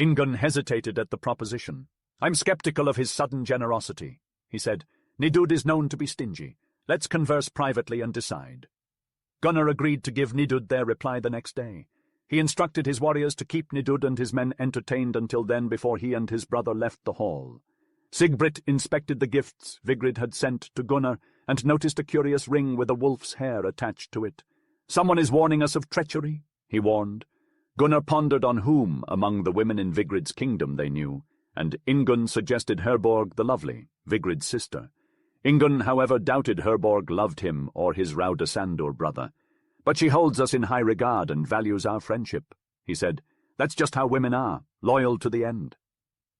Ingunn hesitated at the proposition. "I'm skeptical of his sudden generosity," he said. "Nidud is known to be stingy. Let's converse privately and decide." Gunnar agreed to give Nidud their reply the next day. He instructed his warriors to keep Nidud and his men entertained until then before he and his brother left the hall. Sigbrit inspected the gifts Vigrid had sent to Gunnar and noticed a curious ring with a wolf's hair attached to it. "Someone is warning us of treachery," he warned. Gunnar pondered on whom among the women in Vigrid's kingdom they knew, and Ingunn suggested Herborg the Lovely, Vigrid's sister. Ingunn, however, doubted Herborg loved him or his Raudasandur brother. "But she holds us in high regard and values our friendship," he said. "That's just how women are, loyal to the end."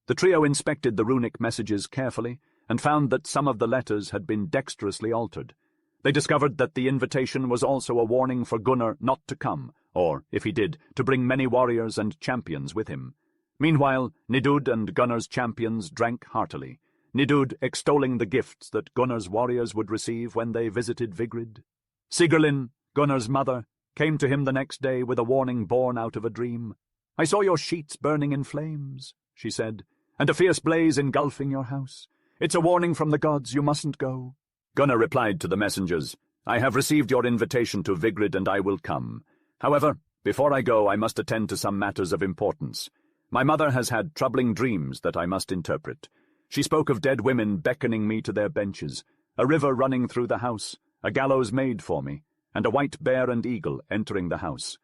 The trio inspected the runic messages carefully and found that some of the letters had been dexterously altered. They discovered that the invitation was also a warning for Gunnar not to come, or, if he did, to bring many warriors and champions with him. Meanwhile, Nidud and Gunnar's champions drank heartily, Nidud extolling the gifts that Gunnar's warriors would receive when they visited Vigrid. Sigrlinn, Gunnar's mother, came to him the next day with a warning born out of a dream. "I saw your sheets burning in flames," she said, "and a fierce blaze engulfing your house. It's a warning from the gods, you mustn't go." Gunnar replied to the messengers, "I have received your invitation to Vigrid and I will come. However, before I go I must attend to some matters of importance. My mother has had troubling dreams that I must interpret. She spoke of dead women beckoning me to their benches, a river running through the house, a gallows made for me, and a white bear and eagle entering the house.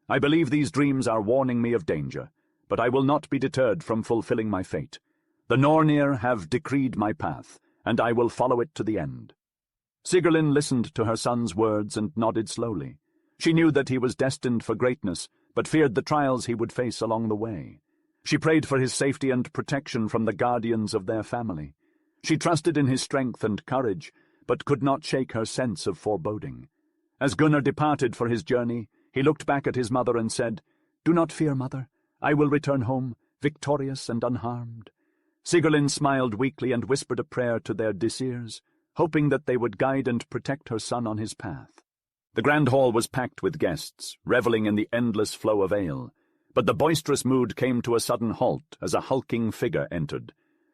I believe these dreams are warning me of danger, but I will not be deterred from fulfilling my fate. The Nornir have decreed my path, and I will follow it to the end." Sigrlinn listened to her son's words and nodded slowly. She knew that he was destined for greatness, but feared the trials he would face along the way. She prayed for his safety and protection from the guardians of their family. She trusted in his strength and courage, but could not shake her sense of foreboding. As Gunnar departed for his journey, he looked back at his mother and said, "Do not fear, mother. I will return home, victorious and unharmed." Sigrlinn smiled weakly and whispered a prayer to their Disirs, hoping that they would guide and protect her son on his path. The grand hall was packed with guests, reveling in the endless flow of ale. But the boisterous mood came to a sudden halt as a hulking figure entered.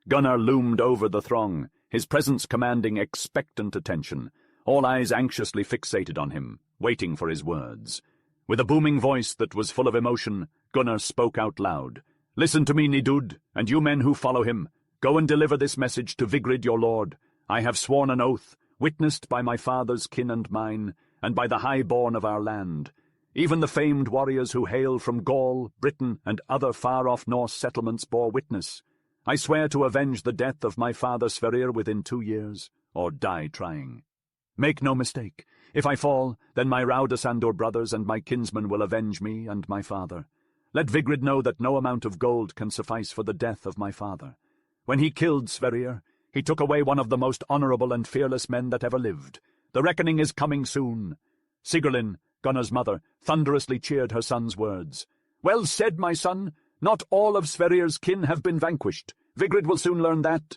Gunnar loomed over the throng, his presence commanding expectant attention, all eyes anxiously fixated on him, waiting for his words. With a booming voice that was full of emotion, Gunnar spoke out loud. "Listen to me, Nidud, and you men who follow him. Go and deliver this message to Vigrid your lord. I have sworn an oath, witnessed by my father's kin and mine, and by the high-born of our land. Even the famed warriors who hail from Gaul, Britain, and other far-off Norse settlements bore witness. I swear to avenge the death of my father Sverrir within 2 years, or die trying. Make no mistake, if I fall, then my Raudasandur brothers and my kinsmen will avenge me and my father. Let Vigrid know that no amount of gold can suffice for the death of my father. When he killed Sverrir, he took away one of the most honorable and fearless men that ever lived. The reckoning is coming soon." Sigrlinn, Gunnar's mother, thunderously cheered her son's words. "Well said, my son. Not all of Sverrir's kin have been vanquished. Vigrid will soon learn that."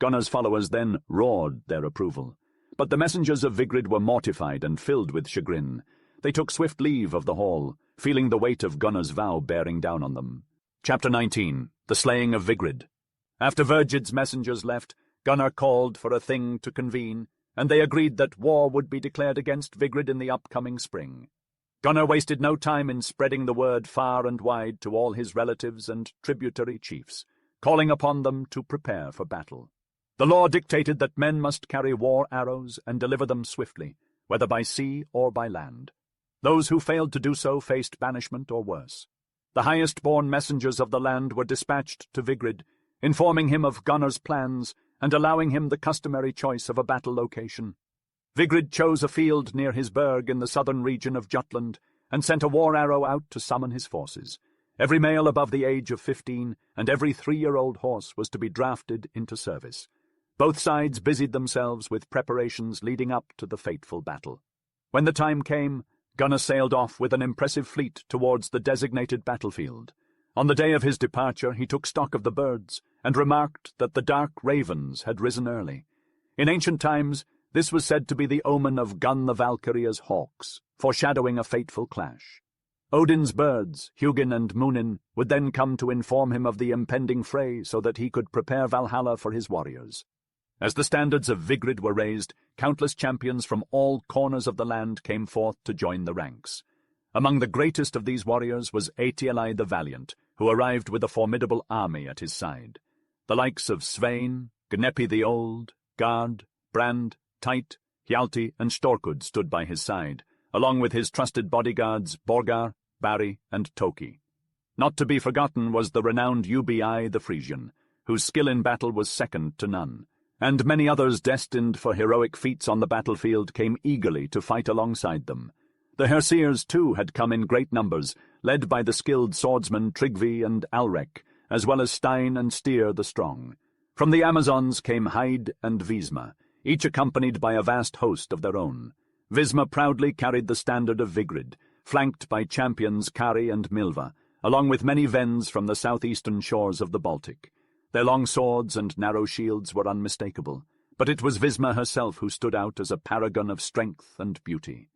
Gunnar's followers then roared their approval. But the messengers of Vigrid were mortified and filled with chagrin. They took swift leave of the hall, feeling the weight of Gunnar's vow bearing down on them. Chapter 19. The Slaying of Vigrid. After Virgid's messengers left, Gunnar called for a thing to convene, and they agreed that war would be declared against Vigrid in the upcoming spring. Gunnar wasted no time in spreading the word far and wide to all his relatives and tributary chiefs, calling upon them to prepare for battle. The law dictated that men must carry war arrows and deliver them swiftly, whether by sea or by land. Those who failed to do so faced banishment or worse. The highest-born messengers of the land were dispatched to Vigrid, informing him of Gunnar's plans and allowing him the customary choice of a battle location. Vigrid chose a field near his burg in the southern region of Jutland and sent a war arrow out to summon his forces. Every male above the age of 15 and every 3-year-old horse was to be drafted into service. Both sides busied themselves with preparations leading up to the fateful battle. When the time came, Gunnar sailed off with an impressive fleet towards the designated battlefield. On the day of his departure he took stock of the birds and remarked that the dark ravens had risen early. In ancient times, this was said to be the omen of Gunn the Valkyrie's hawks, foreshadowing a fateful clash. Odin's birds, Hugin and Munin, would then come to inform him of the impending fray so that he could prepare Valhalla for his warriors. As the standards of Vigrid were raised, countless champions from all corners of the land came forth to join the ranks. Among the greatest of these warriors was Eitieli the Valiant, who arrived with a formidable army at his side. The likes of Svein, Gnepi the Old, Gard, Brand, Teit, Hjalti, and Storkud stood by his side, along with his trusted bodyguards Borgar, Barry, and Toki. Not to be forgotten was the renowned Ubi the Frisian, whose skill in battle was second to none, and many others destined for heroic feats on the battlefield came eagerly to fight alongside them. The Herseers, too, had come in great numbers, led by the skilled swordsmen Tryggvi and Alrek, as well as Stein and Styr the Strong. From the Amazons came Heid and Visma, each accompanied by a vast host of their own. Visma proudly carried the standard of Vigrid, flanked by champions Kari and Milva, along with many Vens from the southeastern shores of the Baltic. Their long swords and narrow shields were unmistakable, but it was Visma herself who stood out as a paragon of strength and beauty.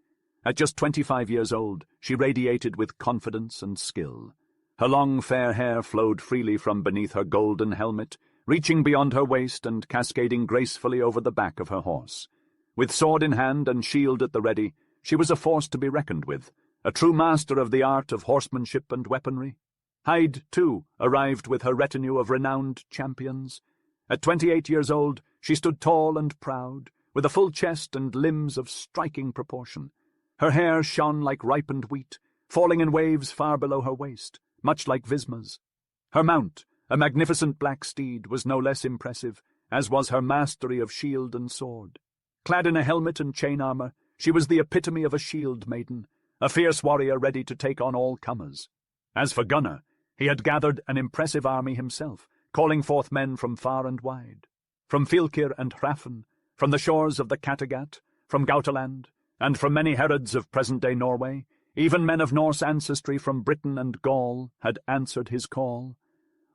At just 25 years old, she radiated with confidence and skill. Her long fair hair flowed freely from beneath her golden helmet, reaching beyond her waist and cascading gracefully over the back of her horse. With sword in hand and shield at the ready, she was a force to be reckoned with, a true master of the art of horsemanship and weaponry. Heid, too, arrived with her retinue of renowned champions. At 28 years old, she stood tall and proud, with a full chest and limbs of striking proportion. Her hair shone like ripened wheat, falling in waves far below her waist, much like Visma's. Her mount, a magnificent black steed, was no less impressive, as was her mastery of shield and sword. Clad in a helmet and chain armor, she was the epitome of a shield maiden, a fierce warrior ready to take on all comers. As for Gunnar, he had gathered an impressive army himself, calling forth men from far and wide. From Fylkir and Hrafn, from the shores of the Kattegat, from Gautaland, and from many herods of present-day Norway, even men of Norse ancestry from Britain and Gaul had answered his call.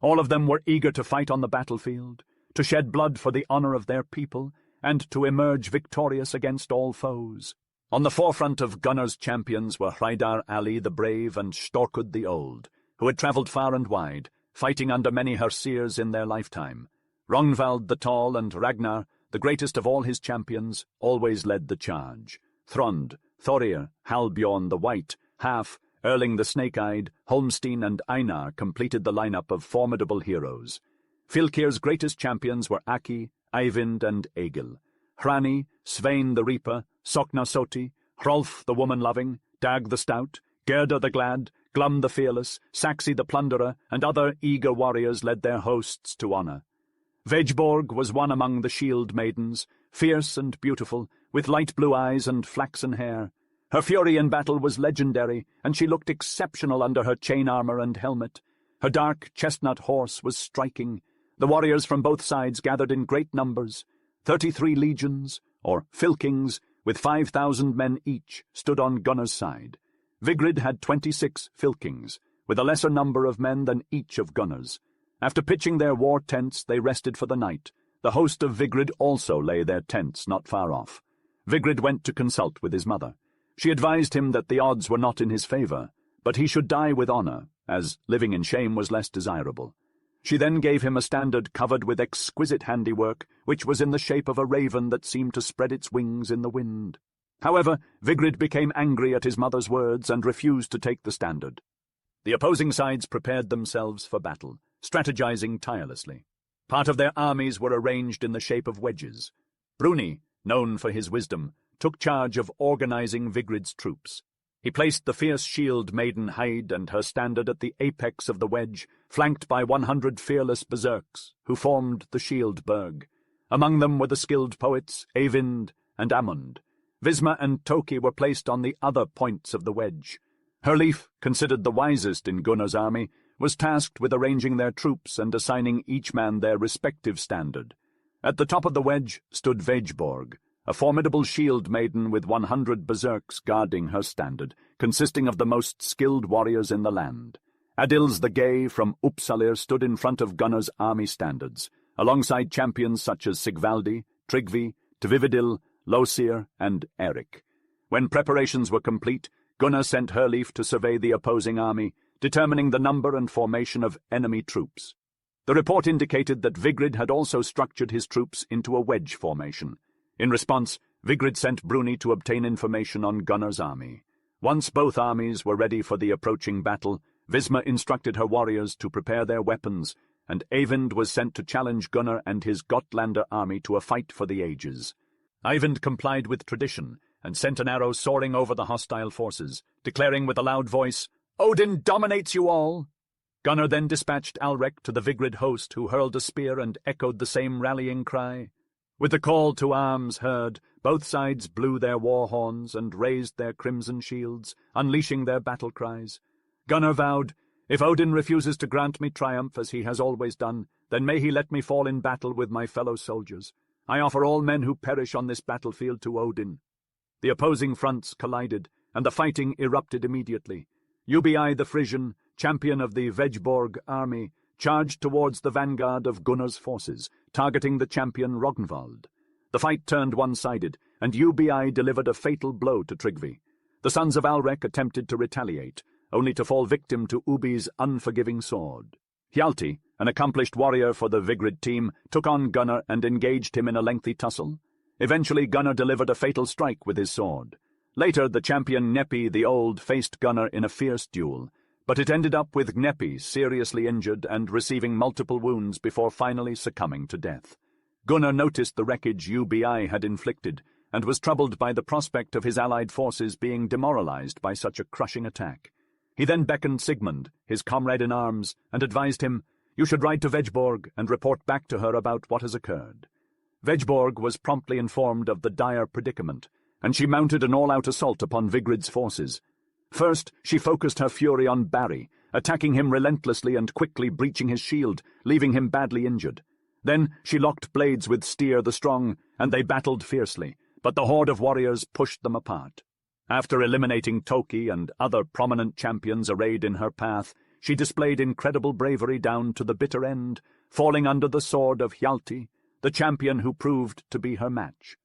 All of them were eager to fight on the battlefield, to shed blood for the honor of their people, and to emerge victorious against all foes. On the forefront of Gunnar's champions were Hreidar Ali the Brave and Storkud the Old, who had travelled far and wide, fighting under many Herseers in their lifetime. Rognvald the Tall and Ragnar, the greatest of all his champions, always led the charge. Thrond, Thorir, Halbjorn the White, Half, Erling the Snake-Eyed, Holmsteen and Einar completed the lineup of formidable heroes. Fylkir's greatest champions were Aki, Eyvind and Egil. Hrani, Svein the Reaper, Sokna Soti, Hrolf the Woman-Loving, Dag the Stout, Gerda the Glad, Glum the Fearless, Saxi the Plunderer, and other eager warriors led their hosts to honor. Vejborg was one among the shield maidens, fierce and beautiful, with light blue eyes and flaxen hair. Her fury in battle was legendary, and she looked exceptional under her chain armor and helmet. Her dark chestnut horse was striking. The warriors from both sides gathered in great numbers. 33 legions, or fylkings, with 5,000 men each, stood on Gunnar's side. Vigrid had 26 fylkings, with a lesser number of men than each of Gunnar's. After pitching their war tents, they rested for the night. The host of Vigrid also lay their tents not far off. Vigrid went to consult with his mother. She advised him that the odds were not in his favor, but he should die with honor, as living in shame was less desirable. She then gave him a standard covered with exquisite handiwork, which was in the shape of a raven that seemed to spread its wings in the wind. However, Vigrid became angry at his mother's words and refused to take the standard. The opposing sides prepared themselves for battle, strategizing tirelessly. Part of their armies were arranged in the shape of wedges. Bruni, known for his wisdom, took charge of organizing Vigrid's troops. He placed the fierce shield maiden Heid and her standard at the apex of the wedge, flanked by 100 fearless berserks, who formed the shield burg. Among them were the skilled poets Eyvind and Amund. Visma and Toki were placed on the other points of the wedge. Herleif, considered the wisest in Gunnar's army, was tasked with arranging their troops and assigning each man their respective standard. At the top of the wedge stood Vejborg, a formidable shield maiden with 100 berserks guarding her standard, consisting of the most skilled warriors in the land. Adils the Gay from Uppsalir stood in front of Gunnar's army standards, alongside champions such as Sigvaldi, Tryggvi, Tvividil, Losir, and Erik. When preparations were complete, Gunnar sent Herleif to survey the opposing army, determining the number and formation of enemy troops. The report indicated that Vigrid had also structured his troops into a wedge formation. In response, Vigrid sent Bruni to obtain information on Gunnar's army. Once both armies were ready for the approaching battle, Visma instructed her warriors to prepare their weapons, and Eyvind was sent to challenge Gunnar and his Gotlander army to a fight for the ages. Eyvind complied with tradition and sent an arrow soaring over the hostile forces, declaring with a loud voice, "Odin dominates you all!" Gunnar then dispatched Alrek to the Vigrid host, who hurled a spear and echoed the same rallying cry. With the call to arms heard, both sides blew their war horns and raised their crimson shields, unleashing their battle cries. Gunnar vowed, "If Odin refuses to grant me triumph as he has always done, then may he let me fall in battle with my fellow soldiers. I offer all men who perish on this battlefield to Odin." The opposing fronts collided, and the fighting erupted immediately. Ubi the Frisian, champion of the Vegborg army, charged towards the vanguard of Gunnar's forces, targeting the champion Rognvald. The fight turned one-sided, and Ubi delivered a fatal blow to Tryggvi. The sons of Alrek attempted to retaliate, only to fall victim to Ubi's unforgiving sword. Hjalti, an accomplished warrior for the Vigrid team, took on Gunnar and engaged him in a lengthy tussle. Eventually Gunnar delivered a fatal strike with his sword. Later, the champion Nepi the Old faced Gunnar in a fierce duel, but it ended up with Nepi seriously injured and receiving multiple wounds before finally succumbing to death. Gunnar noticed the wreckage Ubi had inflicted, and was troubled by the prospect of his allied forces being demoralized by such a crushing attack. He then beckoned Sigmund, his comrade in arms, and advised him, "You should ride to Vegborg and report back to her about what has occurred." Vegborg was promptly informed of the dire predicament, and she mounted an all-out assault upon Vigrid's forces. First, she focused her fury on Barry, attacking him relentlessly and quickly breaching his shield, leaving him badly injured. Then she locked blades with Styr the Strong, and they battled fiercely, but the horde of warriors pushed them apart. After eliminating Toki and other prominent champions arrayed in her path, she displayed incredible bravery down to the bitter end, falling under the sword of Hjalti, the champion who proved to be her match.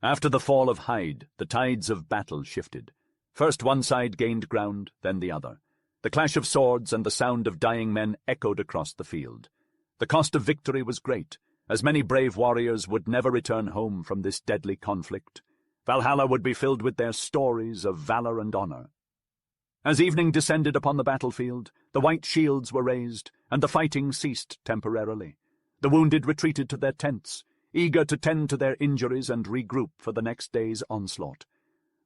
After the fall of Hyde, the tides of battle shifted. First one side gained ground, then the other. The clash of swords and the sound of dying men echoed across the field. The cost of victory was great, as many brave warriors would never return home from this deadly conflict. Valhalla would be filled with their stories of valor and honor. As evening descended upon the battlefield, the white shields were raised, and the fighting ceased temporarily. The wounded retreated to their tents, eager to tend to their injuries and regroup for the next day's onslaught.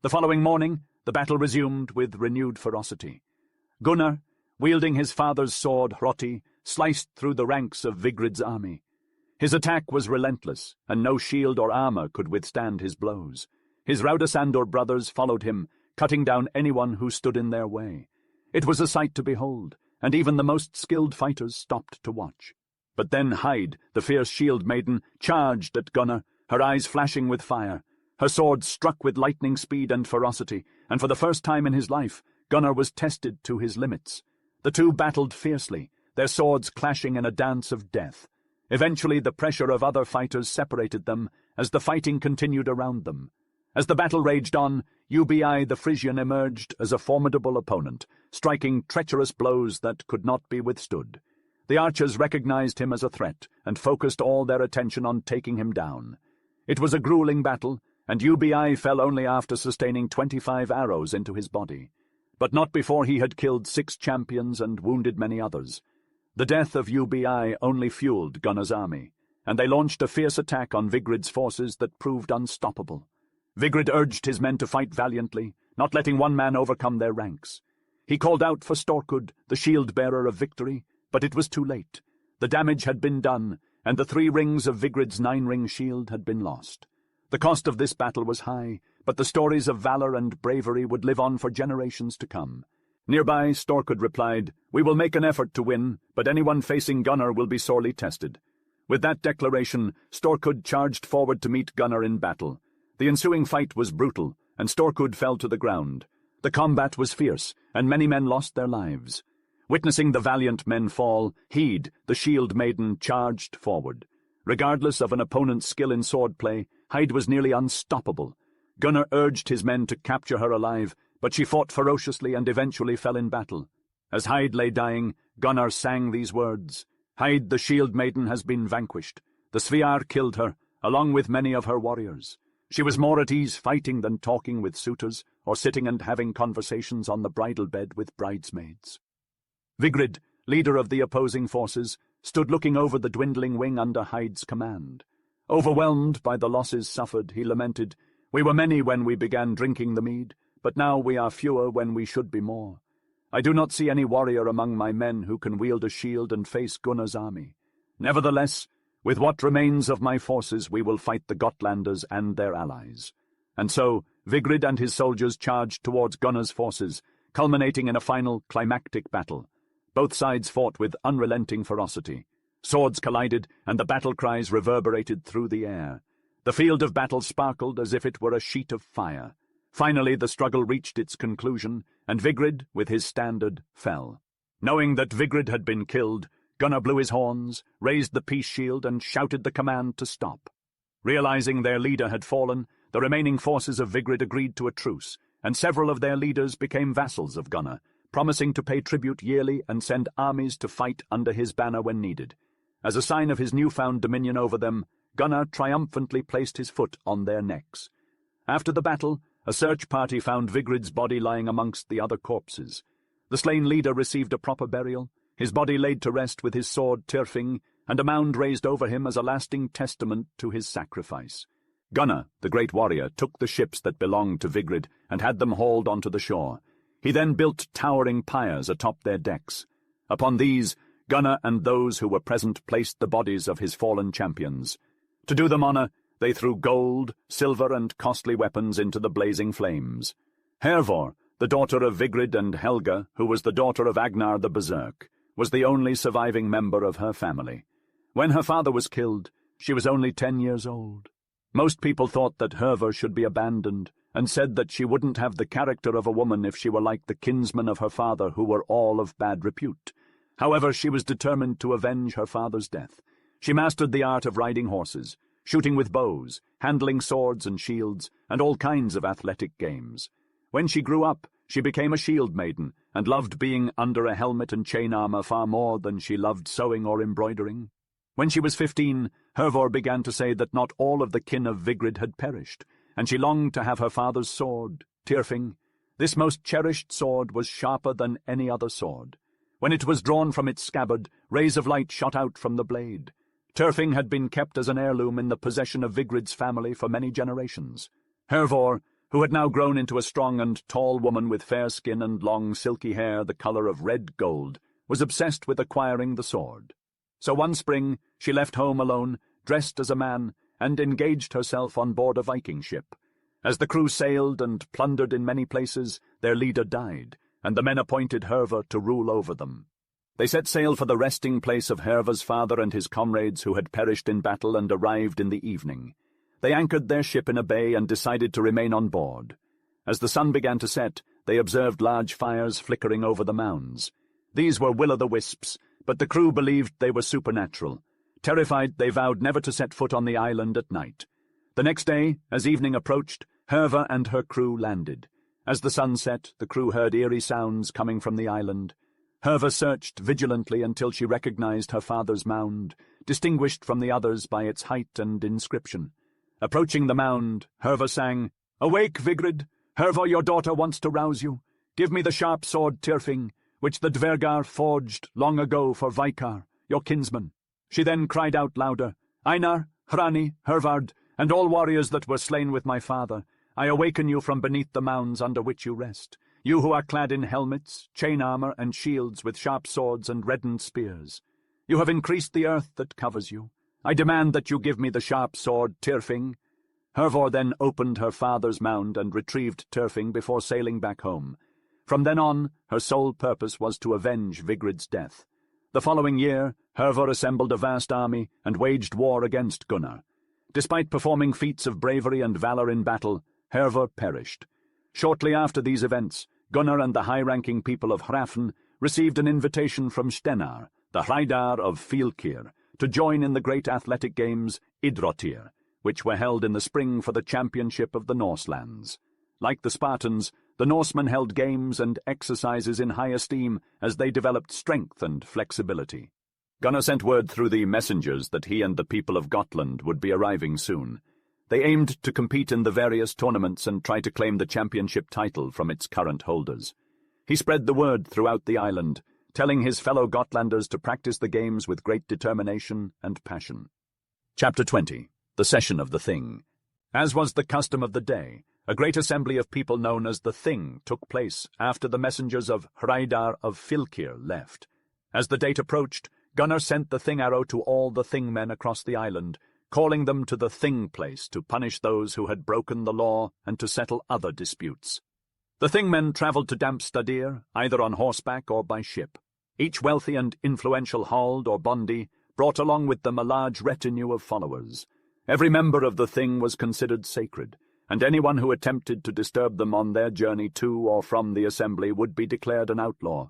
The following morning, the battle resumed with renewed ferocity. Gunnar, wielding his father's sword Hrotti, sliced through the ranks of Vigrid's army. His attack was relentless, and no shield or armor could withstand his blows. His Raudasandur brothers followed him, cutting down anyone who stood in their way. It was a sight to behold, and even the most skilled fighters stopped to watch. But then Hyde, the fierce shield maiden, charged at Gunnar, her eyes flashing with fire. Her sword struck with lightning speed and ferocity, and for the first time in his life, Gunnar was tested to his limits. The two battled fiercely, their swords clashing in a dance of death. Eventually the pressure of other fighters separated them as the fighting continued around them. As the battle raged on, Ubi the Frisian emerged as a formidable opponent, striking treacherous blows that could not be withstood. The archers recognized him as a threat and focused all their attention on taking him down. It was a grueling battle, and Ubi fell only after sustaining 25 arrows into his body, but not before he had killed 6 champions and wounded many others. The death of Ubi only fueled Gunnar's army, and they launched a fierce attack on Vigrid's forces that proved unstoppable. Vigrid urged his men to fight valiantly, not letting one man overcome their ranks. He called out for Storkud, the shield-bearer of victory, but it was too late. The damage had been done, and the 3 rings of Vigrid's 9-ring shield had been lost. The cost of this battle was high, but the stories of valor and bravery would live on for generations to come. Nearby, Storkud replied, "We will make an effort to win, but anyone facing Gunnar will be sorely tested." With that declaration, Storkud charged forward to meet Gunnar in battle. The ensuing fight was brutal, and Storkud fell to the ground. The combat was fierce, and many men lost their lives. Witnessing the valiant men fall, Heid, the shield maiden, charged forward. Regardless of an opponent's skill in swordplay, Heid was nearly unstoppable. Gunnar urged his men to capture her alive, but she fought ferociously and eventually fell in battle. As Hyde lay dying, Gunnar sang these words: "Hyde, the shield maiden, has been vanquished. The Sviar killed her, along with many of her warriors. She was more at ease fighting than talking with suitors, or sitting and having conversations on the bridal bed with bridesmaids." Vigrid, leader of the opposing forces, stood looking over the dwindling wing under Hyde's command. Overwhelmed by the losses suffered, he lamented, "We were many when we began drinking the mead, but now we are fewer when we should be more. I do not see any warrior among my men who can wield a shield and face Gunnar's army. Nevertheless, with what remains of my forces we will fight the Gotlanders and their allies." And so Vigrid and his soldiers charged towards Gunnar's forces, culminating in a final climactic battle. Both sides fought with unrelenting ferocity. Swords collided, and the battle cries reverberated through the air. The field of battle sparkled as if it were a sheet of fire. Finally the struggle reached its conclusion, and Vigrid, with his standard, fell. Knowing that Vigrid had been killed, Gunnar blew his horns, raised the peace shield, and shouted the command to stop. Realizing their leader had fallen, the remaining forces of Vigrid agreed to a truce, and several of their leaders became vassals of Gunnar, promising to pay tribute yearly and send armies to fight under his banner when needed. As a sign of his newfound dominion over them, Gunnar triumphantly placed his foot on their necks. After the battle, a search party found Vigrid's body lying amongst the other corpses. The slain leader received a proper burial, his body laid to rest with his sword Tyrfing, and a mound raised over him as a lasting testament to his sacrifice. Gunnar, the great warrior, took the ships that belonged to Vigrid and had them hauled onto the shore. He then built towering pyres atop their decks. Upon these, Gunnar and those who were present placed the bodies of his fallen champions. To do them honor, they threw gold, silver, and costly weapons into the blazing flames. Hervor, the daughter of Vigrid and Helga, who was the daughter of Agnar the Berserk, was the only surviving member of her family. When her father was killed, she was only 10 years old. Most people thought that Hervor should be abandoned, and said that she wouldn't have the character of a woman if she were like the kinsmen of her father, who were all of bad repute. However, she was determined to avenge her father's death. She mastered the art of riding horses, shooting with bows, handling swords and shields, and all kinds of athletic games. When she grew up, she became a shield maiden, and loved being under a helmet and chain armor far more than she loved sewing or embroidering. When she was 15, Hervor began to say that not all of the kin of Vigrid had perished, and she longed to have her father's sword, Tyrfing. This most cherished sword was sharper than any other sword. When it was drawn from its scabbard, rays of light shot out from the blade. Tyrfing had been kept as an heirloom in the possession of Vigrid's family for many generations. Hervor, who had now grown into a strong and tall woman with fair skin and long silky hair the color of red gold, was obsessed with acquiring the sword. So one spring she left home alone, dressed as a man, and engaged herself on board a Viking ship. As the crew sailed and plundered in many places, their leader died, and the men appointed Hervor to rule over them. They set sail for the resting place of Hervor's father and his comrades who had perished in battle and arrived in the evening. They anchored their ship in a bay and decided to remain on board. As the sun began to set, they observed large fires flickering over the mounds. These were will-o'-the-wisps, but the crew believed they were supernatural. Terrified, they vowed never to set foot on the island at night. The next day, as evening approached, Hervor and her crew landed. As the sun set, the crew heard eerie sounds coming from the island. Hervor searched vigilantly until she recognized her father's mound, distinguished from the others by its height and inscription. Approaching the mound, Hervor sang, "Awake, Vigrid! Hervor, your daughter, wants to rouse you. Give me the sharp sword Tyrfing, which the Dvergar forged long ago for Vikar, your kinsman." She then cried out louder, "Einar, Hrani, Hervard, and all warriors that were slain with my father, I awaken you from beneath the mounds under which you rest, you who are clad in helmets, chain armor, and shields with sharp swords and reddened spears. You have increased the earth that covers you. I demand that you give me the sharp sword Tyrfing." Hervor then opened her father's mound and retrieved Tyrfing before sailing back home. From then on, her sole purpose was to avenge Vigrid's death. The following year, Hervor assembled a vast army and waged war against Gunnar. Despite performing feats of bravery and valor in battle, Hervor perished. Shortly after these events, Gunnar and the high-ranking people of Hrafn received an invitation from Stenar, the Hreidar of Fylkir, to join in the great athletic games Idrotir, which were held in the spring for the championship of the Norse lands. Like the Spartans, the Norsemen held games and exercises in high esteem as they developed strength and flexibility. Gunnar sent word through the messengers that he and the people of Gotland would be arriving soon. They aimed to compete in the various tournaments and try to claim the championship title from its current holders. He spread the word throughout the island, telling his fellow Gotlanders to practice the games with great determination and passion. Chapter 20. The Session of the Thing. As was the custom of the day, a great assembly of people known as the Thing took place after the messengers of Hreidar of Fylkir left. As the date approached, Gunnar sent the Thing arrow to all the Thing men across the island, calling them to the Thing place to punish those who had broken the law and to settle other disputes. The Thing men travelled to Dampstadir, either on horseback or by ship. Each wealthy and influential Hald or Bondi brought along with them a large retinue of followers. Every member of the Thing was considered sacred, and anyone who attempted to disturb them on their journey to or from the assembly would be declared an outlaw.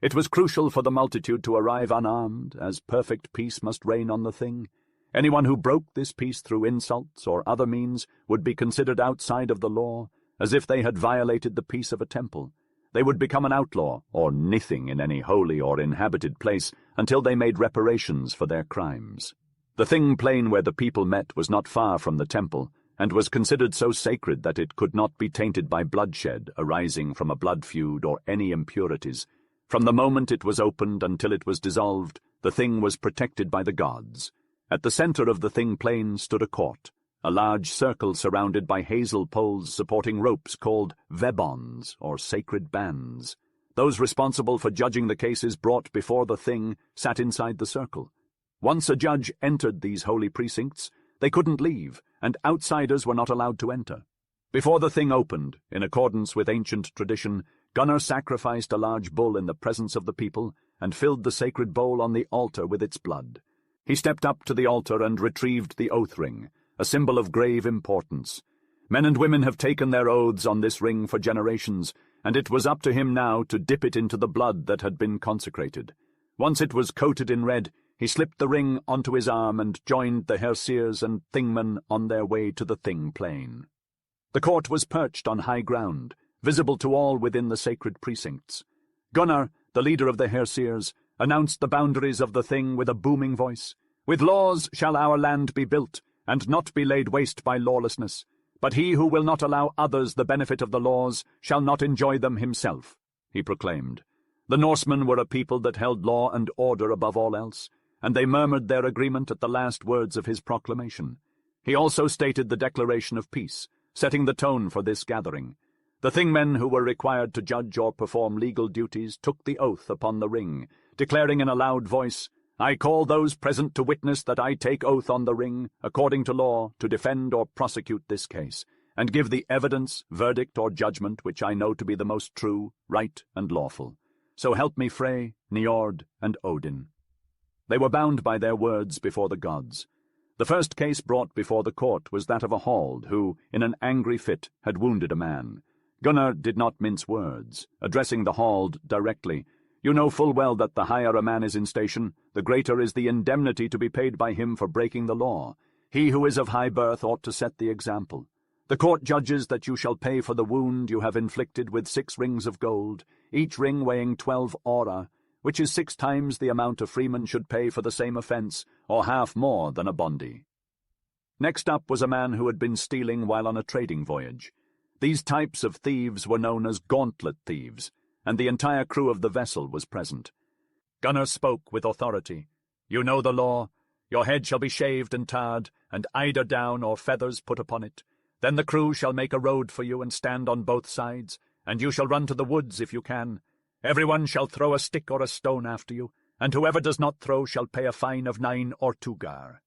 It was crucial for the multitude to arrive unarmed, as perfect peace must reign on the Thing. Anyone who broke this peace through insults or other means would be considered outside of the law, as if they had violated the peace of a temple. They would become an outlaw, or nithing in any holy or inhabited place, until they made reparations for their crimes. The Thing plain where the people met was not far from the temple, and was considered so sacred that it could not be tainted by bloodshed arising from a blood feud or any impurities. From the moment it was opened until it was dissolved, the Thing was protected by the gods. At the centre of the Thing plain stood a court, a large circle surrounded by hazel poles supporting ropes called vebons, or sacred bands. Those responsible for judging the cases brought before the Thing sat inside the circle. Once a judge entered these holy precincts, they couldn't leave, and outsiders were not allowed to enter. Before the Thing opened, in accordance with ancient tradition, Gunnar sacrificed a large bull in the presence of the people and filled the sacred bowl on the altar with its blood. He stepped up to the altar and retrieved the oath ring, a symbol of grave importance. Men and women have taken their oaths on this ring for generations, and it was up to him now to dip it into the blood that had been consecrated. Once it was coated in red, he slipped the ring onto his arm and joined the Hersirs and Thingmen on their way to the Thing plain. The court was perched on high ground, visible to all within the sacred precincts. Gunnar, the leader of the Hersirs, announced the boundaries of the Thing with a booming voice. "With laws shall our land be built, and not be laid waste by lawlessness. But he who will not allow others the benefit of the laws shall not enjoy them himself," he proclaimed. The Norsemen were a people that held law and order above all else, and they murmured their agreement at the last words of his proclamation. He also stated the declaration of peace, setting the tone for this gathering. The Thingmen who were required to judge or perform legal duties took the oath upon the ring, declaring in a loud voice, "I call those present to witness that I take oath on the ring, according to law, to defend or prosecute this case, and give the evidence, verdict, or judgment which I know to be the most true, right, and lawful. So help me Frey, Njord, and Odin." They were bound by their words before the gods. The first case brought before the court was that of a Hald who, in an angry fit, had wounded a man. Gunnar did not mince words, addressing the Hald directly. "You know full well that the higher a man is in station, the greater is the indemnity to be paid by him for breaking the law. He who is of high birth ought to set the example. The court judges that you shall pay for the wound you have inflicted with 6 rings of gold, each ring weighing 12 ora, which is 6 times the amount a freeman should pay for the same offence, or half more than a bondi." Next up was a man who had been stealing while on a trading voyage. These types of thieves were known as gauntlet thieves, and the entire crew of the vessel was present. Gunnar spoke with authority. "You know the law. Your head shall be shaved and tarred, and eider down or feathers put upon it. Then the crew shall make a road for you and stand on both sides, and you shall run to the woods if you can. Everyone shall throw a stick or a stone after you, and whoever does not throw shall pay a fine of 9 or 2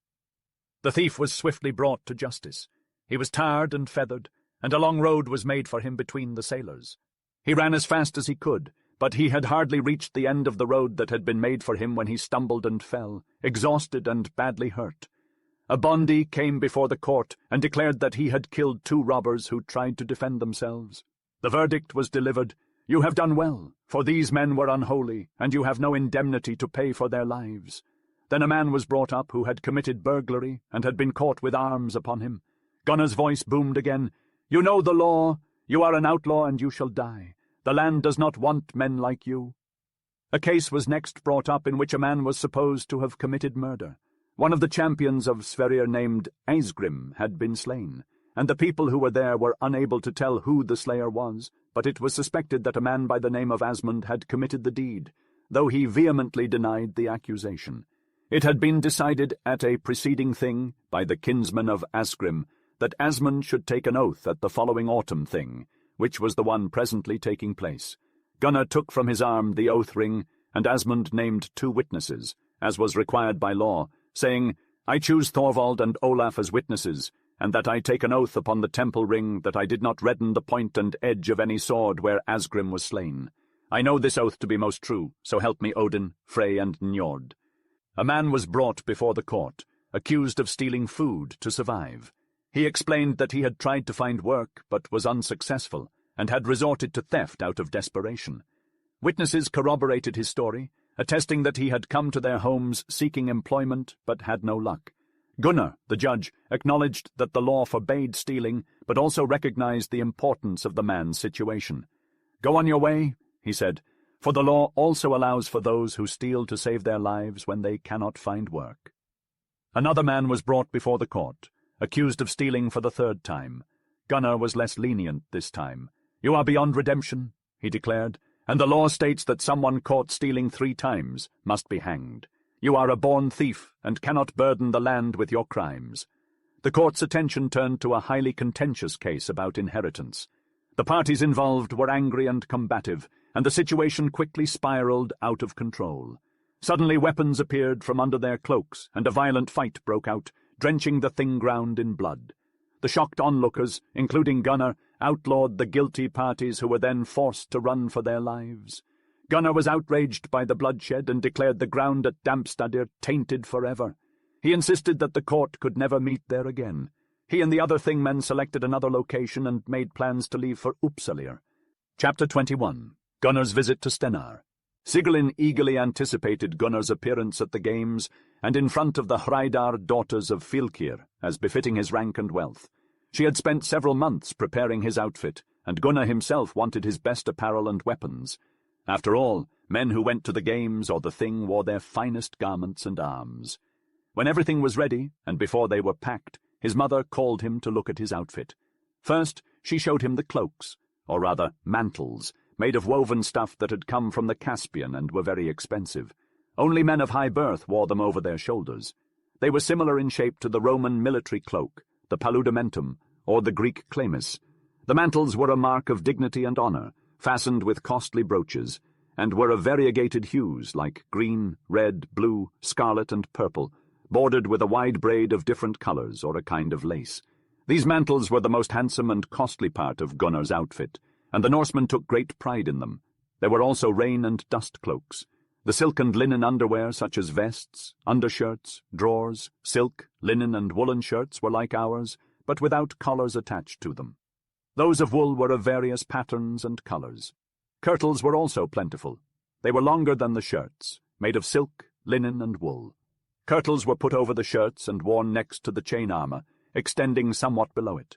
The thief was swiftly brought to justice. He was tarred and feathered, and a long road was made for him between the sailors. He ran as fast as he could, but he had hardly reached the end of the road that had been made for him when he stumbled and fell, exhausted and badly hurt. A bondi came before the court and declared that he had killed 2 robbers who tried to defend themselves. The verdict was delivered, "You have done well, for these men were unholy, and you have no indemnity to pay for their lives." Then a man was brought up who had committed burglary and had been caught with arms upon him. Gunnar's voice boomed again, "You know the law. "You are an outlaw and you shall die. The land does not want men like you." A case was next brought up in which a man was supposed to have committed murder. One of the champions of Sverrir named Aesgrim had been slain, and the people who were there were unable to tell who the slayer was, but it was suspected that a man by the name of Asmund had committed the deed, though he vehemently denied the accusation. It had been decided at a preceding thing by the kinsmen of Asgrim that Asmund should take an oath at the following autumn thing, which was the one presently taking place. Gunnar took from his arm the oath ring, and Asmund named 2 witnesses, as was required by law, saying, "I choose Thorvald and Olaf as witnesses, and that I take an oath upon the temple ring that I did not redden the point and edge of any sword where Asgrim was slain. I know this oath to be most true, so help me Odin, Frey, and Njord." A man was brought before the court, accused of stealing food to survive. He explained that he had tried to find work but was unsuccessful, and had resorted to theft out of desperation. Witnesses corroborated his story, attesting that he had come to their homes seeking employment but had no luck. Gunnar, the judge, acknowledged that the law forbade stealing, but also recognized the importance of the man's situation. "Go on your way," he said, "for the law also allows for those who steal to save their lives when they cannot find work." Another man was brought before the court, accused of stealing for the 3rd time. Gunnar was less lenient this time. "You are beyond redemption," he declared, "and the law states that someone caught stealing 3 times must be hanged. You are a born thief and cannot burden the land with your crimes." The court's attention turned to a highly contentious case about inheritance. The parties involved were angry and combative, and the situation quickly spiraled out of control. Suddenly weapons appeared from under their cloaks, and a violent fight broke out, drenching the thin ground in blood. The shocked onlookers, including Gunnar, outlawed the guilty parties who were then forced to run for their lives. Gunnar was outraged by the bloodshed and declared the ground at Dampstadir tainted forever. He insisted that the court could never meet there again. He and the other Thingmen selected another location and made plans to leave for Uppsalir. Chapter 21. Gunnar's visit to Steinar. Sigurlin eagerly anticipated Gunnar's appearance at the games, and in front of the Hreidar daughters of Fylkir, as befitting his rank and wealth. She had spent several months preparing his outfit, and Gunnar himself wanted his best apparel and weapons. After all, men who went to the games or the Thing wore their finest garments and arms. When everything was ready, and before they were packed, his mother called him to look at his outfit. First, she showed him the cloaks, or rather mantles, made of woven stuff that had come from the Caspian and were very expensive. Only men of high birth wore them over their shoulders. They were similar in shape to the Roman military cloak, the paludamentum, or the Greek chlamys. The mantles were a mark of dignity and honor, fastened with costly brooches, and were of variegated hues like green, red, blue, scarlet, and purple, bordered with a wide braid of different colors or a kind of lace. These mantles were the most handsome and costly part of Gunnar's outfit, and the Norsemen took great pride in them. There were also rain and dust cloaks. The silk and linen underwear such as vests, undershirts, drawers, silk, linen, and woolen shirts were like ours, but without collars attached to them. Those of wool were of various patterns and colors. Kirtles were also plentiful. They were longer than the shirts, made of silk, linen, and wool. Kirtles were put over the shirts and worn next to the chain armor, extending somewhat below it.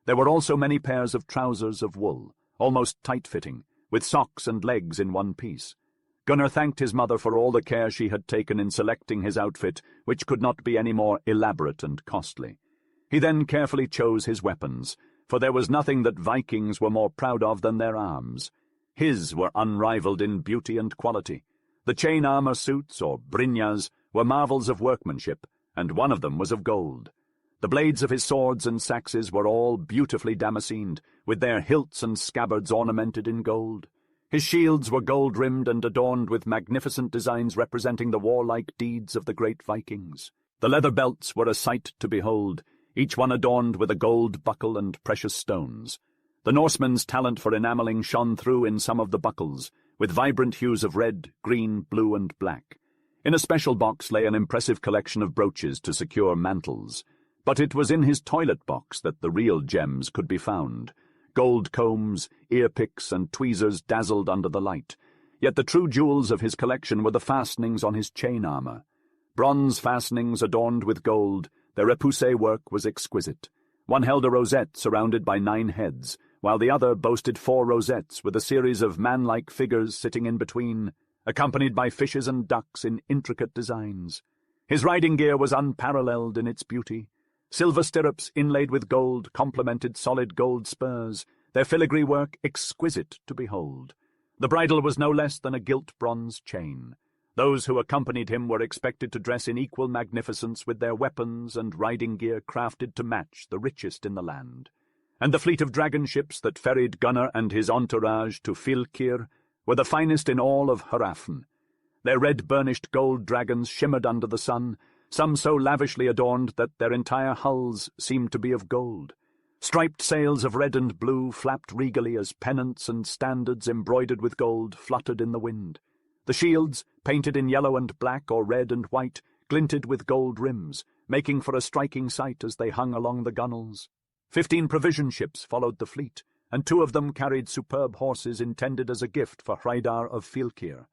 There were also many pairs of trousers of wool, almost tight-fitting, with socks and legs in one piece. Gunnar thanked his mother for all the care she had taken in selecting his outfit, which could not be any more elaborate and costly. He then carefully chose his weapons, for there was nothing that Vikings were more proud of than their arms. His were unrivaled in beauty and quality. The chain armor suits, or brynjas, were marvels of workmanship, and one of them was of gold. The blades of his swords and saxes were all beautifully damascened, with their hilts and scabbards ornamented in gold. His shields were gold-rimmed and adorned with magnificent designs representing the warlike deeds of the great Vikings. The leather belts were a sight to behold, each one adorned with a gold buckle and precious stones. The Norsemen's talent for enameling shone through in some of the buckles, with vibrant hues of red, green, blue, and black. In a special box lay an impressive collection of brooches to secure mantles, but it was in his toilet box that the real gems could be found. Gold combs, ear-picks, and tweezers dazzled under the light, yet the true jewels of his collection were the fastenings on his chain armor. Bronze fastenings adorned with gold, their repoussé work was exquisite. One held a rosette surrounded by 9 heads, while the other boasted 4 rosettes with a series of man-like figures sitting in between, accompanied by fishes and ducks in intricate designs. His riding gear was unparalleled in its beauty. Silver stirrups inlaid with gold complemented solid gold spurs, their filigree work exquisite to behold. The bridle was no less than a gilt bronze chain. Those who accompanied him were expected to dress in equal magnificence with their weapons and riding gear crafted to match the richest in the land. And the fleet of dragon ships that ferried Gunnar and his entourage to Fylkir were the finest in all of Hrafn. Their red burnished gold dragons shimmered under the sun, some so lavishly adorned that their entire hulls seemed to be of gold. Striped sails of red and blue flapped regally as pennants and standards embroidered with gold fluttered in the wind. The shields, painted in yellow and black or red and white, glinted with gold rims, making for a striking sight as they hung along the gunwales. 15 provision ships followed the fleet, and 2 of them carried superb horses intended as a gift for Hreidar of Fylkir.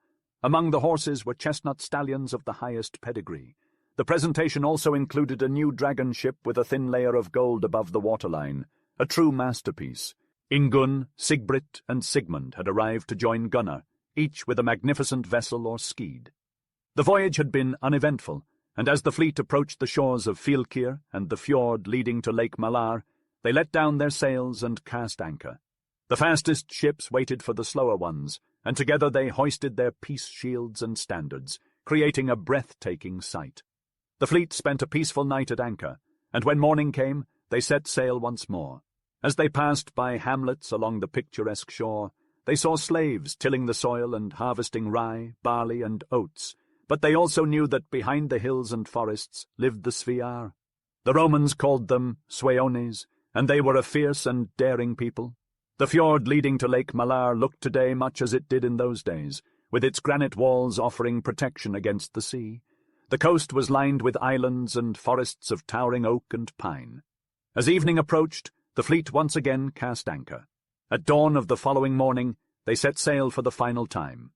Among the horses were chestnut stallions of the highest pedigree. The presentation also included a new dragon ship with a thin layer of gold above the waterline, a true masterpiece. Ingunn, Sigbrit, and Sigmund had arrived to join Gunnar, each with a magnificent vessel or steed. The voyage had been uneventful, and as the fleet approached the shores of Fylkir and the fjord leading to Lake Malar, they let down their sails and cast anchor. The fastest ships waited for the slower ones, and together they hoisted their peace shields and standards, creating a breathtaking sight. The fleet spent a peaceful night at anchor, and when morning came, they set sail once more. As they passed by hamlets along the picturesque shore, they saw slaves tilling the soil and harvesting rye, barley, and oats, but they also knew that behind the hills and forests lived the Sviar. The Romans called them Sueones, and they were a fierce and daring people. The fjord leading to Lake Malar looked today much as it did in those days, with its granite walls offering protection against the sea. The coast was lined with islands and forests of towering oak and pine. As evening approached, the fleet once again cast anchor. At dawn of the following morning, they set sail for the final time.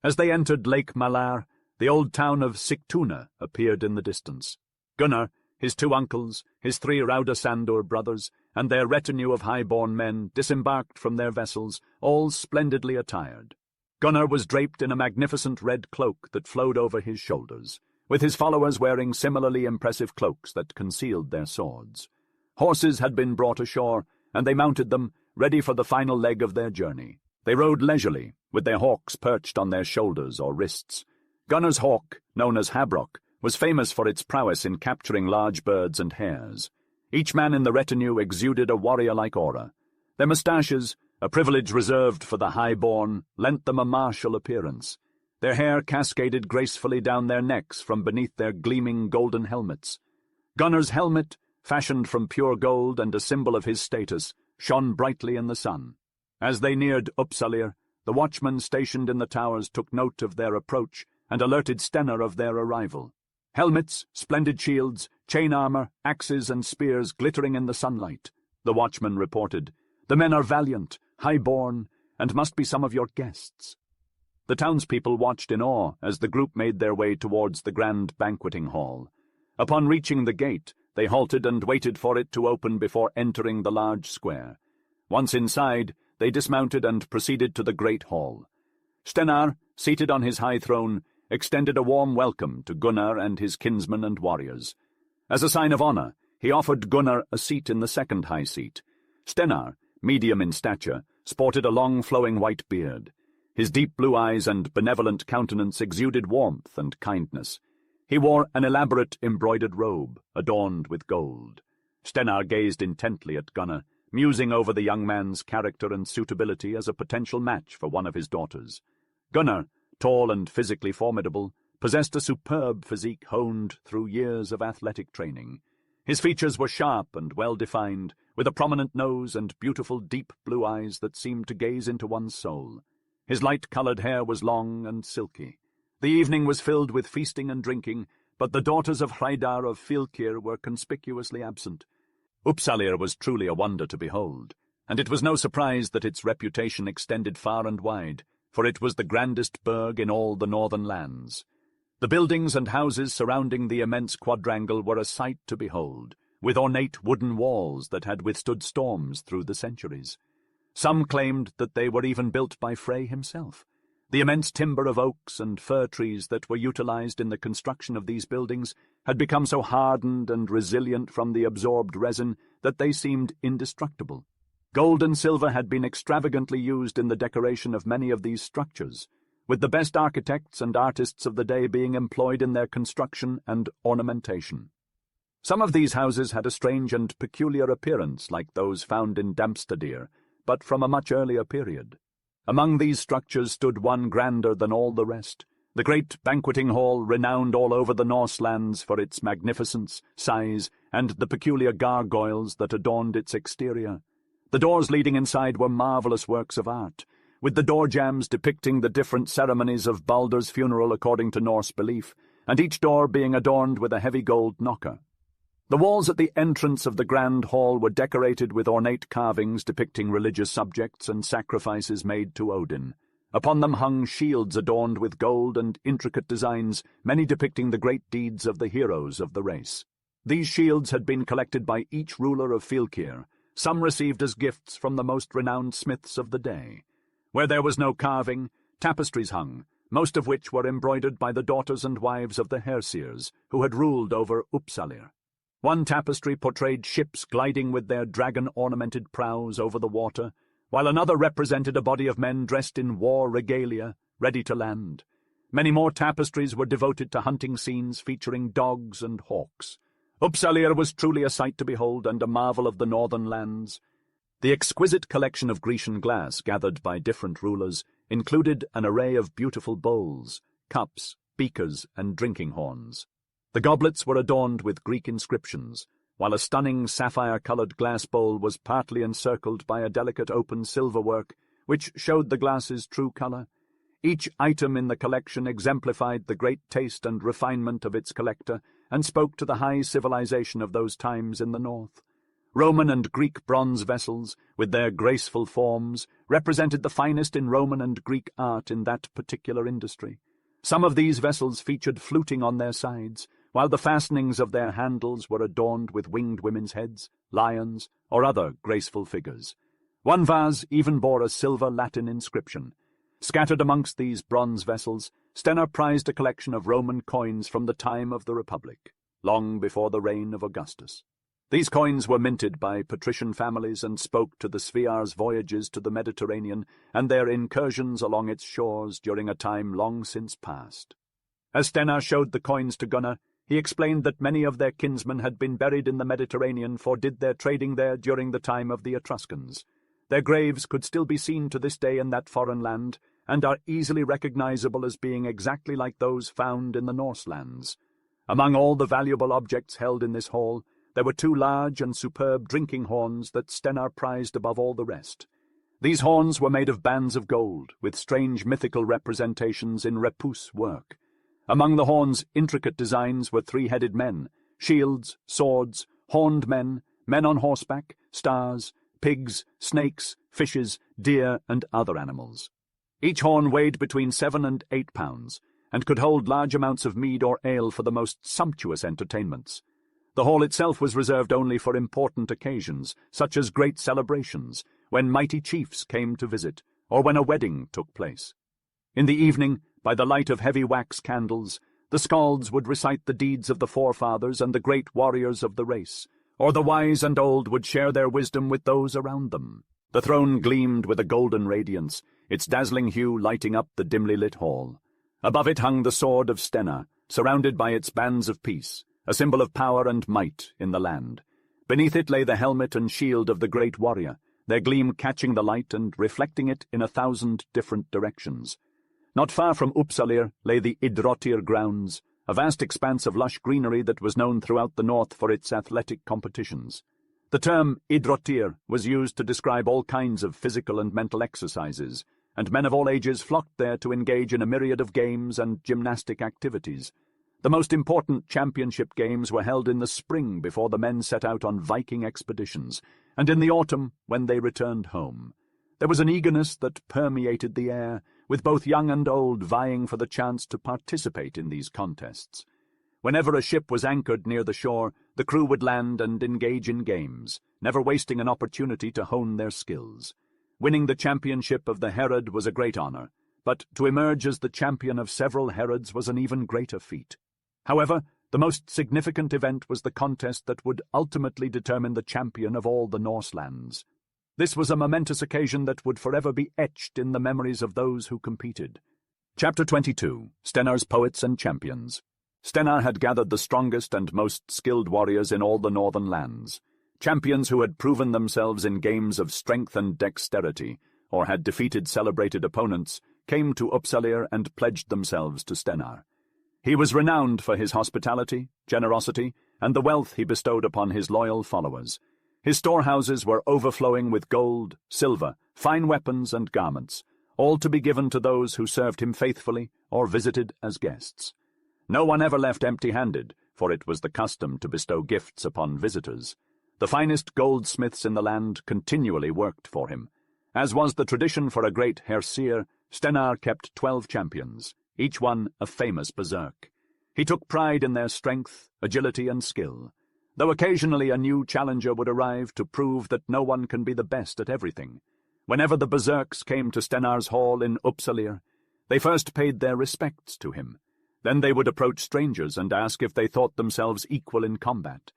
As they entered Lake Malar, the old town of Sigtuna appeared in the distance. Gunnar, his 2 uncles, his 3 Raudasandur brothers, and their retinue of high-born men disembarked from their vessels, all splendidly attired. Gunnar was draped in a magnificent red cloak that flowed over his shoulders, with his followers wearing similarly impressive cloaks that concealed their swords. Horses had been brought ashore, and they mounted them, ready for the final leg of their journey. They rode leisurely, with their hawks perched on their shoulders or wrists. Gunnar's hawk, known as Habrock, was famous for its prowess in capturing large birds and hares. Each man in the retinue exuded a warrior-like aura. Their moustaches, a privilege reserved for the high-born, lent them a martial appearance. Their hair cascaded gracefully down their necks from beneath their gleaming golden helmets. Gunnar's helmet, fashioned from pure gold and a symbol of his status, shone brightly in the sun. As they neared Uppsalir, the watchmen stationed in the towers took note of their approach and alerted Stennar of their arrival. Helmets, splendid shields, chain armor, axes, and spears glittering in the sunlight. The watchman reported, "The men are valiant, high-born, and must be some of your guests." The townspeople watched in awe as the group made their way towards the grand banqueting hall. Upon reaching the gate, they halted and waited for it to open before entering the large square. Once inside, they dismounted and proceeded to the great hall. Stennar, seated on his high throne, extended a warm welcome to Gunnar and his kinsmen and warriors. As a sign of honor, he offered Gunnar a seat in the second high seat. Stennar, medium in stature, sported a long flowing white beard. His deep blue eyes and benevolent countenance exuded warmth and kindness. He wore an elaborate embroidered robe, adorned with gold. Stennar gazed intently at Gunnar, musing over the young man's character and suitability as a potential match for one of his daughters. Gunnar, tall and physically formidable, possessed a superb physique honed through years of athletic training. His features were sharp and well-defined, with a prominent nose and beautiful deep blue eyes that seemed to gaze into one's soul. His light-colored hair was long and silky. The evening was filled with feasting and drinking, but the daughters of Hreidar of Fylkir were conspicuously absent. Uppsalir was truly a wonder to behold, and it was no surprise that its reputation extended far and wide, for it was the grandest burg in all the northern lands. The buildings and houses surrounding the immense quadrangle were a sight to behold, with ornate wooden walls that had withstood storms through the centuries. Some claimed that they were even built by Frey himself. The immense timber of oaks and fir trees that were utilized in the construction of these buildings had become so hardened and resilient from the absorbed resin that they seemed indestructible. Gold and silver had been extravagantly used in the decoration of many of these structures, with the best architects and artists of the day being employed in their construction and ornamentation. Some of these houses had a strange and peculiar appearance like those found in Dampstadir, but from a much earlier period. Among these structures stood one grander than all the rest, the great banqueting hall renowned all over the Norse lands for its magnificence, size, and the peculiar gargoyles that adorned its exterior. The doors leading inside were marvelous works of art, with the door jambs depicting the different ceremonies of Baldur's funeral according to Norse belief, and each door being adorned with a heavy gold knocker. The walls at the entrance of the grand hall were decorated with ornate carvings depicting religious subjects and sacrifices made to Odin. Upon them hung shields adorned with gold and intricate designs, many depicting the great deeds of the heroes of the race. These shields had been collected by each ruler of Fylkir, some received as gifts from the most renowned smiths of the day. Where there was no carving, tapestries hung, most of which were embroidered by the daughters and wives of the Hersirs, who had ruled over Uppsalir. One tapestry portrayed ships gliding with their dragon-ornamented prows over the water, while another represented a body of men dressed in war regalia, ready to land. Many more tapestries were devoted to hunting scenes featuring dogs and hawks. Uppsalir was truly a sight to behold and a marvel of the northern lands. The exquisite collection of Grecian glass gathered by different rulers included an array of beautiful bowls, cups, beakers, and drinking horns. The goblets were adorned with Greek inscriptions, while a stunning sapphire-colored glass bowl was partly encircled by a delicate open silverwork, which showed the glass's true color. Each item in the collection exemplified the great taste and refinement of its collector and spoke to the high civilization of those times in the north. Roman and Greek bronze vessels, with their graceful forms, represented the finest in Roman and Greek art in that particular industry. Some of these vessels featured fluting on their sides, while the fastenings of their handles were adorned with winged women's heads, lions, or other graceful figures. One vase even bore a silver Latin inscription. Scattered amongst these bronze vessels, Stennar prized a collection of Roman coins from the time of the Republic, long before the reign of Augustus. These coins were minted by patrician families and spoke to the Sviar's voyages to the Mediterranean and their incursions along its shores during a time long since past. As Stennar showed the coins to Gunnar, he explained that many of their kinsmen had been buried in the Mediterranean for did their trading there during the time of the Etruscans. Their graves could still be seen to this day in that foreign land, and are easily recognizable as being exactly like those found in the Norse lands. Among all the valuable objects held in this hall, there were 2 large and superb drinking horns that Stennar prized above all the rest. These horns were made of bands of gold, with strange mythical representations in repousse work. Among the horn's intricate designs were 3-headed men, shields, swords, horned men, men on horseback, stars, pigs, snakes, fishes, deer, and other animals. Each horn weighed between 7 and 8 pounds, and could hold large amounts of mead or ale for the most sumptuous entertainments. The hall itself was reserved only for important occasions, such as great celebrations, when mighty chiefs came to visit, or when a wedding took place. In the evening, by the light of heavy wax candles, the skalds would recite the deeds of the forefathers and the great warriors of the race, or the wise and old would share their wisdom with those around them. The throne gleamed with a golden radiance, its dazzling hue lighting up the dimly lit hall. Above it hung the sword of Stennar, surrounded by its bands of peace, a symbol of power and might in the land. Beneath it lay the helmet and shield of the great warrior, their gleam catching the light and reflecting it in 1,000 different directions. Not far from Uppsalir lay the Idrotir grounds, a vast expanse of lush greenery that was known throughout the north for its athletic competitions. The term Idrotir was used to describe all kinds of physical and mental exercises, and men of all ages flocked there to engage in a myriad of games and gymnastic activities. The most important championship games were held in the spring before the men set out on Viking expeditions, and in the autumn when they returned home. There was an eagerness that permeated the air, with both young and old vying for the chance to participate in these contests. Whenever a ship was anchored near the shore, the crew would land and engage in games, never wasting an opportunity to hone their skills. Winning the championship of the Herod was a great honor, but to emerge as the champion of several Herods was an even greater feat. However, the most significant event was the contest that would ultimately determine the champion of all the Norse lands. This was a momentous occasion that would forever be etched in the memories of those who competed. Chapter 22. Stenar's Poets and Champions. Stenar had gathered the strongest and most skilled warriors in all the northern lands, champions who had proven themselves in games of strength and dexterity, or had defeated celebrated opponents, came to Uppsalir and pledged themselves to Stenar. He was renowned for his hospitality, generosity, and the wealth he bestowed upon his loyal followers. His storehouses were overflowing with gold, silver, fine weapons, and garments, all to be given to those who served him faithfully or visited as guests. No one ever left empty-handed, for it was the custom to bestow gifts upon visitors. The finest goldsmiths in the land continually worked for him. As was the tradition for a great Hersir, Stenar kept 12 champions, each one a famous berserk. He took pride in their strength, agility, and skill, though occasionally a new challenger would arrive to prove that no one can be the best at everything. Whenever the berserks came to Stenar's hall in Uppsalir, they first paid their respects to him. Then they would approach strangers and ask if they thought themselves equal in combat.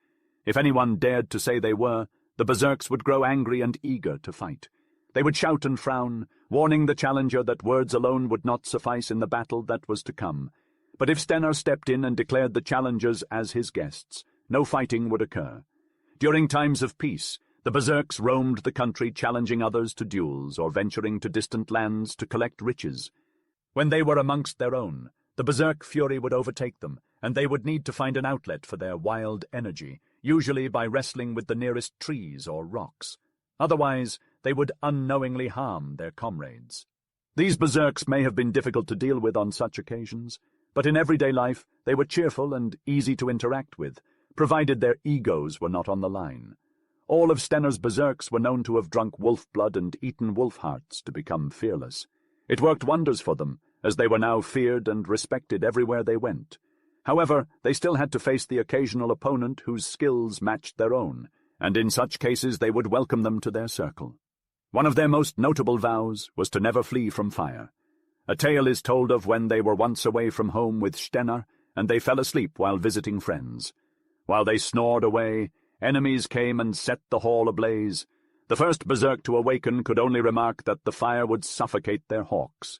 If anyone dared to say they were, the berserks would grow angry and eager to fight. They would shout and frown, warning the challenger that words alone would not suffice in the battle that was to come. But if Stenar stepped in and declared the challengers as his guests, no fighting would occur. During times of peace, the berserks roamed the country challenging others to duels or venturing to distant lands to collect riches. When they were amongst their own, the berserk fury would overtake them, and they would need to find an outlet for their wild energy, usually by wrestling with the nearest trees or rocks. Otherwise, they would unknowingly harm their comrades. These berserks may have been difficult to deal with on such occasions, but in everyday life they were cheerful and easy to interact with, provided their egos were not on the line. All of Stenar's berserks were known to have drunk wolf blood and eaten wolf hearts to become fearless. It worked wonders for them, as they were now feared and respected everywhere they went. However, they still had to face the occasional opponent whose skills matched their own, and in such cases they would welcome them to their circle. One of their most notable vows was to never flee from fire. A tale is told of when they were once away from home with Stenar, and they fell asleep while visiting friends. While they snored away, enemies came and set the hall ablaze. The first berserk to awaken could only remark that the fire would suffocate their hawks.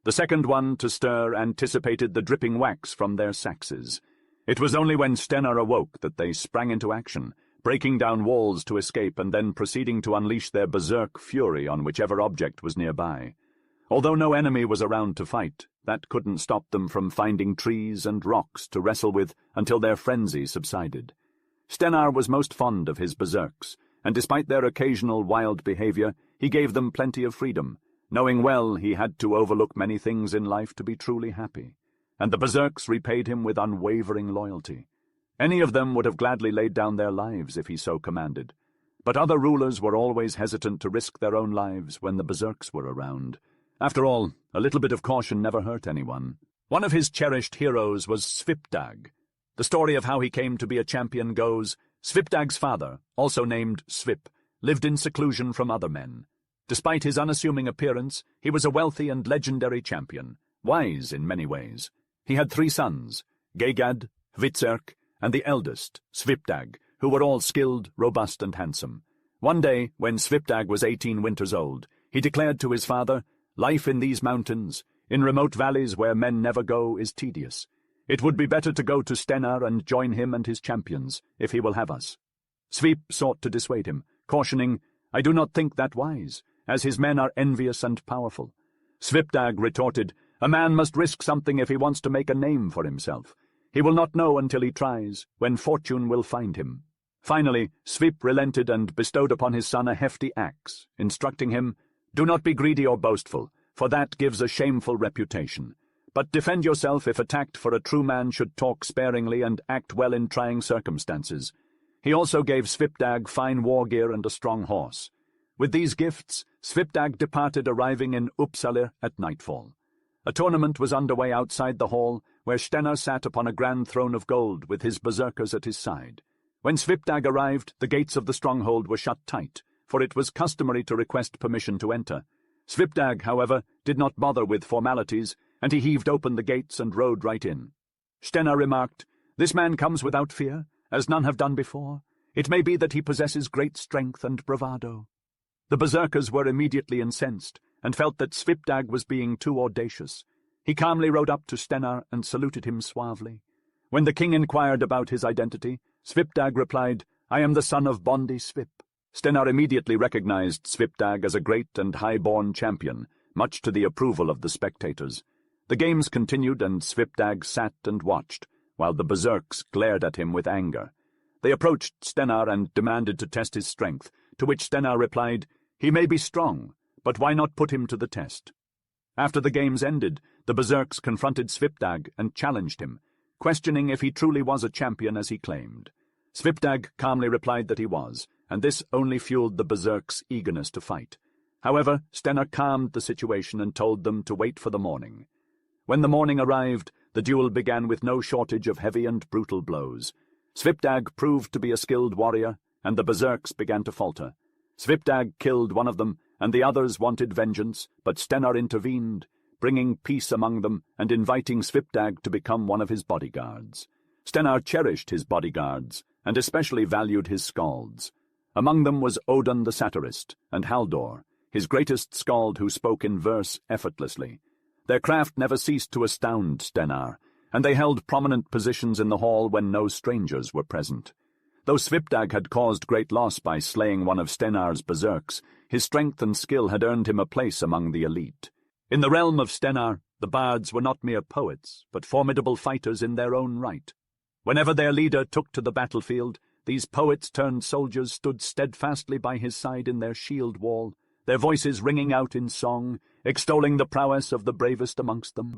The second one to stir anticipated the dripping wax from their saxes. It was only when Stenar awoke that they sprang into action, breaking down walls to escape and then proceeding to unleash their berserk fury on whichever object was nearby. Although no enemy was around to fight, that couldn't stop them from finding trees and rocks to wrestle with until their frenzy subsided. Stenar was most fond of his berserks, and despite their occasional wild behavior, he gave them plenty of freedom, knowing well he had to overlook many things in life to be truly happy, and the berserks repaid him with unwavering loyalty. Any of them would have gladly laid down their lives if he so commanded, but other rulers were always hesitant to risk their own lives when the berserks were around. After all, a little bit of caution never hurt anyone. One of his cherished heroes was Svipdag. The story of how he came to be a champion goes, Svipdag's father, also named Svip, lived in seclusion from other men. Despite his unassuming appearance, he was a wealthy and legendary champion, wise in many ways. He had 3 sons, Gegad, Hvitserk, and the eldest, Svipdag, who were all skilled, robust, and handsome. One day, when Svipdag was 18 winters old, he declared to his father, "Life in these mountains, in remote valleys where men never go, is tedious. It would be better to go to Stenar and join him and his champions, if he will have us." Svip sought to dissuade him, cautioning, "I do not think that wise, as his men are envious and powerful." Svipdag retorted, "A man must risk something if he wants to make a name for himself. He will not know until he tries, when fortune will find him." Finally, Svip relented and bestowed upon his son a hefty axe, instructing him, "Do not be greedy or boastful, for that gives a shameful reputation. But defend yourself if attacked, for a true man should talk sparingly and act well in trying circumstances." He also gave Svipdag fine war gear and a strong horse. With these gifts, Svipdag departed, arriving in Uppsalir at nightfall. A tournament was underway outside the hall, where Stenar sat upon a grand throne of gold with his berserkers at his side. When Svipdag arrived, the gates of the stronghold were shut tight, for it was customary to request permission to enter. Svipdag, however, did not bother with formalities, and he heaved open the gates and rode right in. Steinar remarked, "This man comes without fear, as none have done before. It may be that he possesses great strength and bravado." The berserkers were immediately incensed, and felt that Svipdag was being too audacious. He calmly rode up to Steinar and saluted him suavely. When the king inquired about his identity, Svipdag replied, "I am the son of Bondi Svip." Steinar immediately recognized Svipdag as a great and high-born champion, much to the approval of the spectators. The games continued, and Svipdag sat and watched, while the berserks glared at him with anger. They approached Steinar and demanded to test his strength, to which Steinar replied, "He may be strong, but why not put him to the test?" After the games ended, the berserks confronted Svipdag and challenged him, questioning if he truly was a champion as he claimed. Svipdag calmly replied that he was, and this only fueled the berserks' eagerness to fight. However, Steinar calmed the situation and told them to wait for the morning. When the morning arrived, the duel began with no shortage of heavy and brutal blows. Svipdag proved to be a skilled warrior, and the berserks began to falter. Svipdag killed one of them, and the others wanted vengeance, but Steinar intervened, bringing peace among them and inviting Svipdag to become one of his bodyguards. Steinar cherished his bodyguards, and especially valued his skalds. Among them was Odin the satirist, and Haldor, his greatest skald who spoke in verse effortlessly. Their craft never ceased to astound Steinar, and they held prominent positions in the hall when no strangers were present. Though Svipdag had caused great loss by slaying one of Steinar's berserks, his strength and skill had earned him a place among the elite. In the realm of Steinar, the bards were not mere poets, but formidable fighters in their own right. Whenever their leader took to the battlefield, these poets-turned soldiers stood steadfastly by his side in their shield wall, their voices ringing out in song, extolling the prowess of the bravest amongst them.